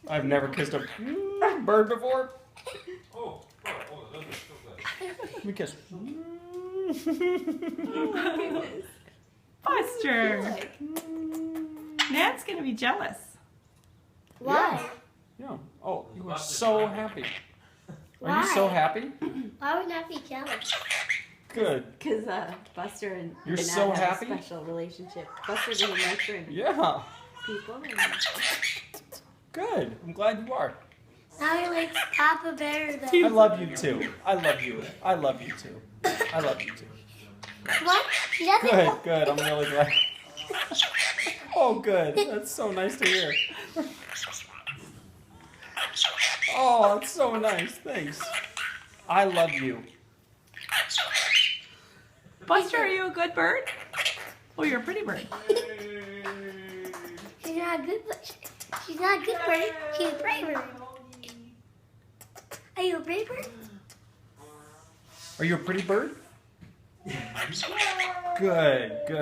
I've never kissed a bird before. Let me kiss. Buster. Nan's gonna be jealous. Why? Yeah. Oh, you are so happy. Are Why? you so happy? Why would not be jealous? Good. Because Buster and You're Nat so have happy? a special relationship. Buster doesn't like certain Yeah. people. And Good. I'm glad you are. Now he likes Papa Bear I though. love you too. I love you. I love you too. I love you too. What? He doesn't Good, good. I'm really glad. Oh, good. That's so nice to hear. Oh, that's so nice. Thanks. I love you. Buster, are you a good bird? Oh, you're a pretty bird. She's not a good bird. She's not a good bird. She's a brave bird. Are you a brave bird? Are you a pretty bird? Good, good.